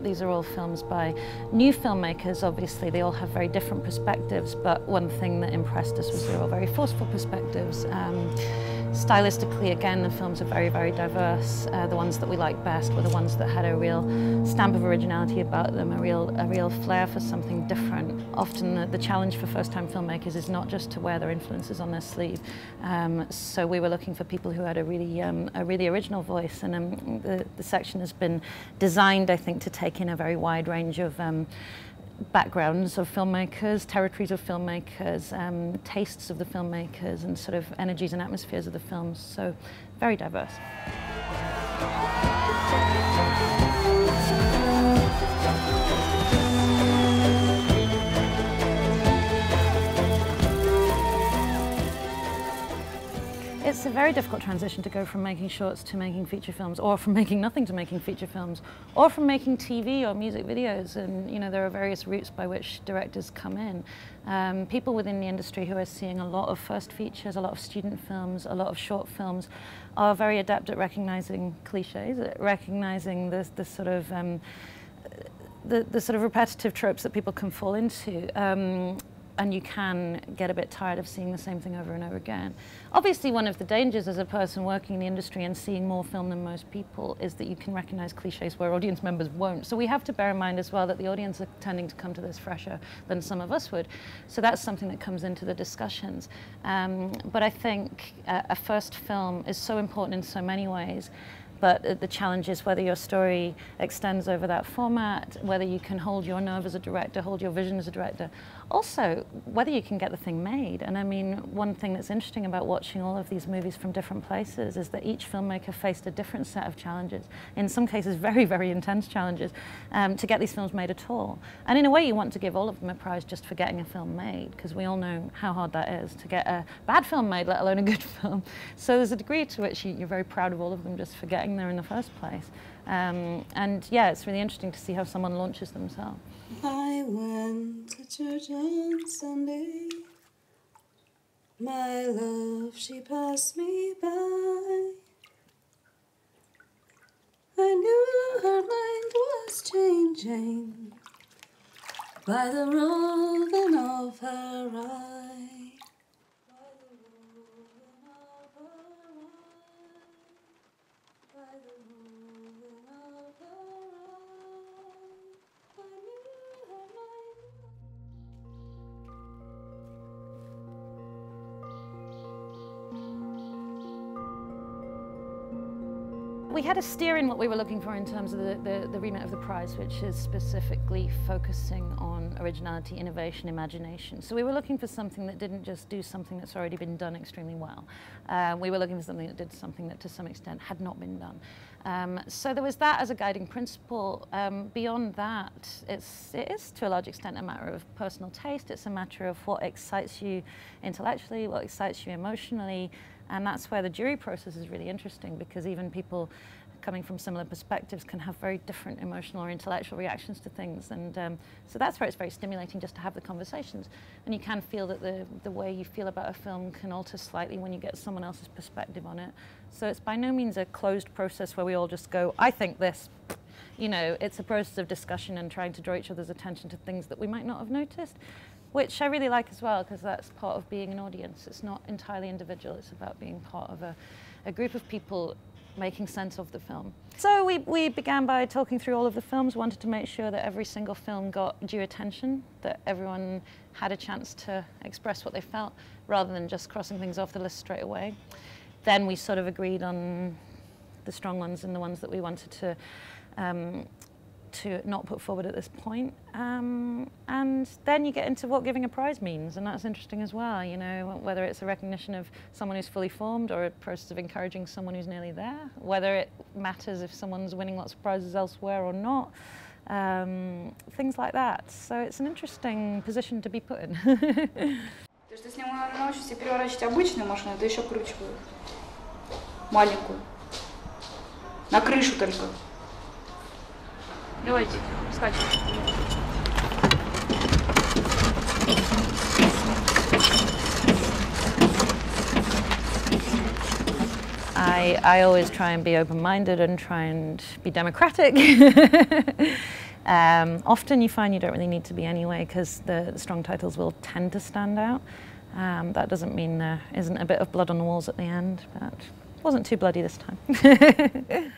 These are all films by new filmmakers. Obviously, they all have very different perspectives, but one thing that impressed us was they're all very forceful perspectives. Stylistically, again, the films are very, very diverse. The ones that we liked best were the ones that had a real stamp of originality about them, a real flair for something different. Often the challenge for first-time filmmakers is not just to wear their influences on their sleeve. So we were looking for people who had a really original voice, and the section has been designed, I think, to take in a very wide range of backgrounds of filmmakers, territories of filmmakers, tastes of the filmmakers, and sort of energies and atmospheres of the films. So, very diverse. It's a very difficult transition to go from making shorts to making feature films, or from making nothing to making feature films, or from making TV or music videos. And you know, there are various routes by which directors come in. People within the industry who are seeing a lot of first features, a lot of student films, a lot of short films, are very adept at recognizing cliches, at recognizing the sort of repetitive tropes that people can fall into. And you can get a bit tired of seeing the same thing over and over again. Obviously, one of the dangers as a person working in the industry and seeing more film than most people is that you can recognize cliches where audience members won't. So we have to bear in mind as well that the audience are tending to come to this fresher than some of us would. So that's something that comes into the discussions. But I think a first film is so important in so many ways. But the challenge is whether your story extends over that format, whether you can hold your nerve as a director, hold your vision as a director. Also, whether you can get the thing made. And I mean, one thing that's interesting about watching all of these movies from different places is that each filmmaker faced a different set of challenges, in some cases very, very intense challenges, to get these films made at all. And in a way, you want to give all of them a prize just for getting a film made, because we all know how hard that is to get a bad film made, let alone a good film. So there's a degree to which you're very proud of all of them just for getting there in the first place. And yeah, it's really interesting to see how someone launches themselves. I went to church on Sunday. My love, she passed me by. I knew her mind was changing by the roving of her eye. We had a steer in what we were looking for in terms of the remit of the prize, which is specifically focusing on originality, innovation, imagination. So we were looking for something that didn't just do something that's already been done extremely well. We were looking for something that did something that to some extent had not been done. So there was that as a guiding principle. Beyond that, it is to a large extent a matter of personal taste. It's a matter of what excites you intellectually, what excites you emotionally. And that's where the jury process is really interesting, because even people coming from similar perspectives can have very different emotional or intellectual reactions to things. And so that's where it's very stimulating just to have the conversations. And you can feel that the way you feel about a film can alter slightly when you get someone else's perspective on it. So it's by no means a closed process where we all just go, I think this. You know, it's a process of discussion and trying to draw each other's attention to things that we might not have noticed, which I really like as well, because that's part of being an audience. It's not entirely individual, it's about being part of a group of people making sense of the film. So we began by talking through all of the films, wanted to make sure that every single film got due attention, that everyone had a chance to express what they felt, rather than just crossing things off the list straight away. Then we sort of agreed on the strong ones and the ones that we wanted to not put forward at this point. And then you get into what giving a prize means, and that's interesting as well, you know, whether it's a recognition of someone who's fully formed or a process of encouraging someone who's nearly there, whether it matters if someone's winning lots of prizes elsewhere or not, things like that. So it's an interesting position to be put in. То есть если мы научимся переворачивать обычную машину, то еще круче будет. Маленькую. На крышу только. Давайте, скачем. I always try and be open-minded and try and be democratic. Often you find you don't really need to be anyway, because the strong titles will tend to stand out. That doesn't mean there isn't a bit of blood on the walls at the end, but it wasn't too bloody this time.